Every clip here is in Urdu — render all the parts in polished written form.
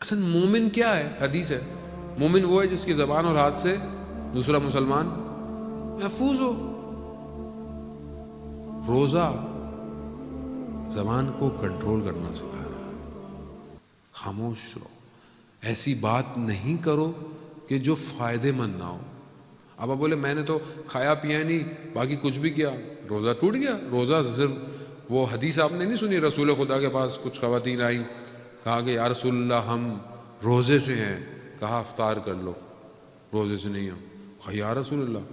اصل مومن کیا ہے؟ حدیث ہے مومن وہ ہے جس کی زبان اور ہاتھ سے دوسرا مسلمان محفوظ ہو۔ روزہ زبان کو کنٹرول کرنا سکھا رہا ہے۔ خاموش رہو، ایسی بات نہیں کرو کہ جو فائدے مند نہ ہو۔ اب آپ بولے میں نے تو کھایا پیا نہیں باقی کچھ بھی کیا، روزہ ٹوٹ گیا۔ روزہ صرف وہ حدیث آپ نے نہیں سنی، رسول خدا کے پاس کچھ خواتین آئیں، کہا کہ یا رسول اللہ ہم روزے سے ہیں، کہا افطار کر لو، روزے سے نہیں ہو۔ کہا یا رسول اللہ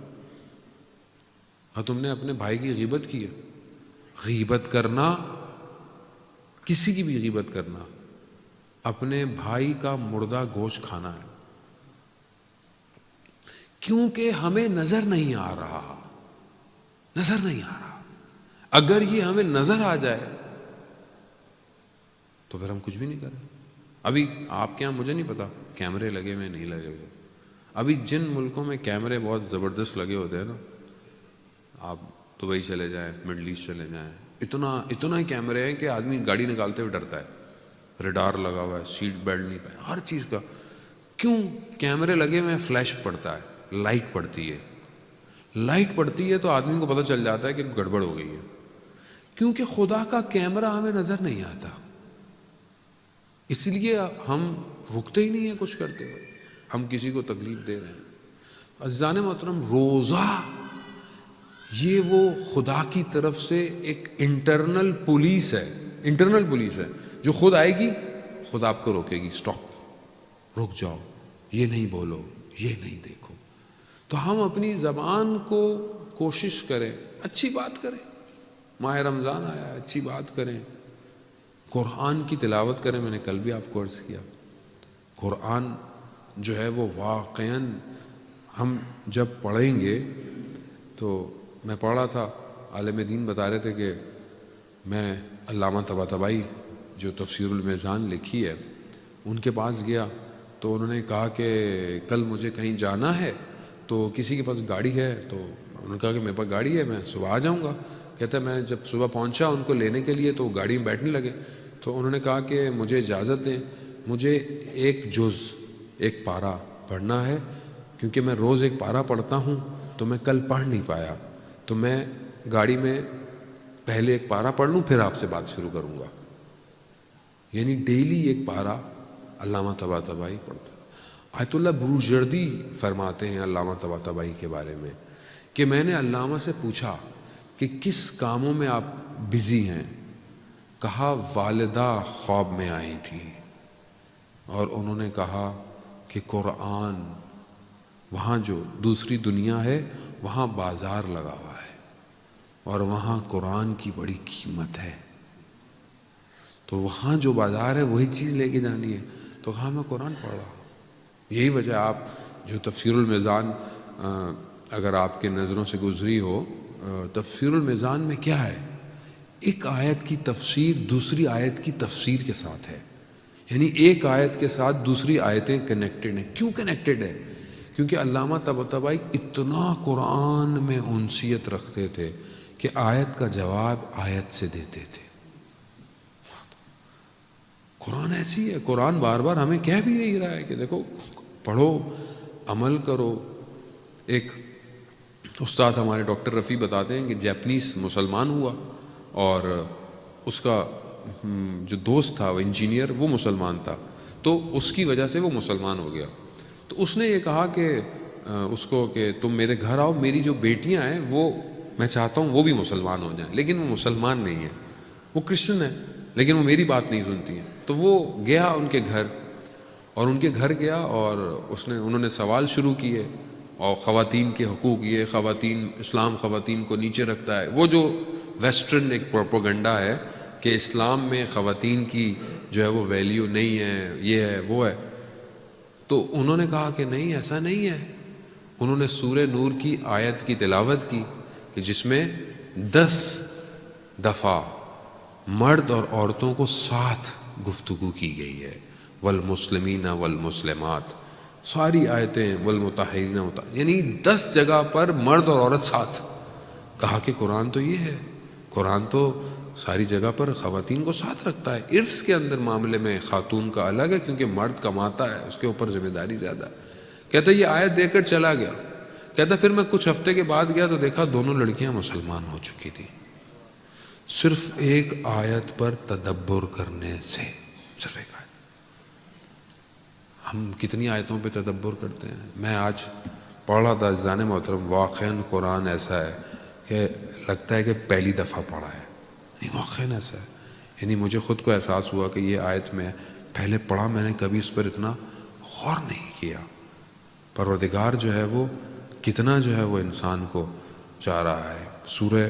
ہاں تم نے اپنے بھائی کی غیبت کی ہے۔ غیبت کرنا، کسی کی بھی غیبت کرنا، اپنے بھائی کا مردہ گوشت کھانا ہے، کیونکہ ہمیں نظر نہیں آ رہا، نظر نہیں آ رہا۔ اگر یہ ہمیں نظر آ جائے تو پھر ہم کچھ بھی نہیں کریں۔ ابھی آپ کے یہاں مجھے نہیں پتا کیمرے لگے ہوئے نہیں لگے ہوئے، ابھی جن ملکوں میں کیمرے بہت زبردست لگے ہوتے ہیں نا، آپ دبئی چلے جائیں، مڈل ایسٹ چلے جائیں، اتنا ہی کیمرے ہیں کہ آدمی گاڑی نکالتے ہوئے ڈرتا ہے۔ ریڈار لگا ہوا ہے، سیٹ بیلٹ نہیں پائے، ہر چیز کا۔ کیوں؟ کیمرے لگے ہوئے ہیں، فلیش پڑتا ہے، لائٹ پڑتی ہے، لائٹ پڑتی ہے تو آدمی کو پتہ چل جاتا ہے کہ گڑبڑ ہو گئی ہے، کیونکہ خدا کا کیمرہ ہمیں نظر نہیں آتا، اس لیے ہم رکتے ہی نہیں ہیں کچھ کرتے ہوئے، ہم کسی کو تکلیف دے رہے ہیں۔ عزیزان محترم، روزہ یہ وہ خدا کی طرف سے ایک انٹرنل پولیس ہے جو خود آئے گی، خود آپ کو روکے گی، سٹاپ، رک جاؤ، یہ نہیں بولو، یہ نہیں دیکھو۔ تو ہم اپنی زبان کو کوشش کریں، اچھی بات کریں، ماہ رمضان آیا ہے، اچھی بات کریں، قرآن کی تلاوت کریں۔ میں نے کل بھی آپ کو عرض کیا، قرآن جو ہے وہ واقعاً ہم جب پڑھیں گے تو میں پڑھ رہا تھا، عالم دین بتا رہے تھے کہ میں علامہ طباطبائی جو تفسیر المیزان لکھی ہے ان کے پاس گیا تو انہوں نے کہا کہ کل مجھے کہیں جانا ہے، تو کسی کے پاس گاڑی ہے؟ تو انہوں نے کہا کہ میرے پاس گاڑی ہے، میں صبح آ جاؤں گا۔ کہتا ہے میں جب صبح پہنچا ان کو لینے کے لیے تو گاڑی میں بیٹھنے لگے، تو انہوں نے کہا کہ مجھے اجازت دیں، مجھے ایک جز، ایک پارہ پڑھنا ہے، کیونکہ میں روز ایک پارہ پڑھتا ہوں تو میں کل پڑھ نہیں پایا، تو میں گاڑی میں پہلے ایک پارہ پڑھ لوں پھر آپ سے بات شروع کروں گا۔ یعنی ڈیلی ایک پارہ علامہ طباطبائی پڑھتا ہے۔ آیت اللہ بروجردی فرماتے ہیں علامہ طباطبائی کے بارے میں کہ میں نے علامہ سے پوچھا کہ کس کاموں میں آپ بزی ہیں؟ کہا والدہ خواب میں آئی تھی اور انہوں نے کہا کہ قرآن، وہاں جو دوسری دنیا ہے وہاں بازار لگا ہوا ہے اور وہاں قرآن کی بڑی قیمت ہے، تو وہاں جو بازار ہے وہی چیز لے کے جانی ہے۔ تو کہا میں قرآن پڑھ رہا ہوں۔ یہی وجہ آپ جو تفسیر المیزان اگر آپ کے نظروں سے گزری ہو، تفسیر المیزان میں کیا ہے؟ ایک آیت کی تفسیر دوسری آیت کی تفسیر کے ساتھ ہے، یعنی ایک آیت کے ساتھ دوسری آیتیں کنیکٹڈ ہیں۔ کیوں کنیکٹڈ ہے؟ کیونکہ علامہ طباطبائی اتنا قرآن میں انسیت رکھتے تھے کہ آیت کا جواب آیت سے دیتے تھے۔ قرآن ایسی ہے، قرآن بار بار ہمیں کہہ بھی یہی رہا ہے کہ دیکھو پڑھو، عمل کرو۔ ایک استاد ہمارے ڈاکٹر رفیع بتاتے ہیں کہ جیپنیز مسلمان ہوا اور اس کا جو دوست تھا وہ انجینئر، وہ مسلمان تھا، تو اس کی وجہ سے وہ مسلمان ہو گیا۔ تو اس نے یہ کہا کہ اس کو کہ تم میرے گھر آؤ، میری جو بیٹیاں ہیں وہ میں چاہتا ہوں وہ بھی مسلمان ہو جائیں، لیکن وہ مسلمان نہیں ہیں، وہ کرسچن ہیں، لیکن وہ میری بات نہیں سنتی ہیں۔ تو وہ گیا ان کے گھر، اور ان کے گھر گیا اور انہوں نے سوال شروع کیے، اور خواتین کے حقوق، یہ خواتین، اسلام خواتین کو نیچے رکھتا ہے، وہ جو ویسٹرن ایک پروپیگنڈا ہے کہ اسلام میں خواتین کی جو ہے وہ ویلیو نہیں ہے، یہ ہے وہ ہے۔ تو انہوں نے کہا کہ نہیں، ایسا نہیں ہے۔ انہوں نے سورہ نور کی آیت کی تلاوت کی کہ جس میں 10 دفعہ مرد اور عورتوں کو ساتھ گفتگو کی گئی ہے، والمسلمین والمسلمات، ساری آیتیں، والمطہرین، یعنی 10 جگہ پر مرد اور عورت ساتھ۔ کہا کہ قرآن تو یہ ہے، قرآن تو ساری جگہ پر خواتین کو ساتھ رکھتا ہے. ارث کے اندر معاملے میں خاتون کا الگ ہے کیونکہ مرد کماتا ہے، اس کے اوپر ذمہ داری زیادہ ہے. کہتا ہے یہ آیت دے کر چلا گیا. کہتا پھر میں کچھ ہفتے کے بعد گیا تو دیکھا دونوں لڑکیاں مسلمان ہو چکی تھیں، صرف ایک آیت پر تدبر کرنے سے. صرف ایک آیت. ہم کتنی آیتوں پہ تدبر کرتے ہیں. میں آج پڑھ رہا تھا عزیزان محترم، واقعاً قرآن ایسا ہے کہ لگتا ہے کہ پہلی دفعہ پڑھا ہے. نہیں، واقعاً ایسا ہے. یعنی مجھے خود کو احساس ہوا کہ یہ آیت میں پہلے پڑھا، میں نے کبھی اس پر اتنا غور نہیں کیا. پروردگار جو ہے وہ کتنا جو ہے وہ انسان کو چاہ رہا ہے. سورہ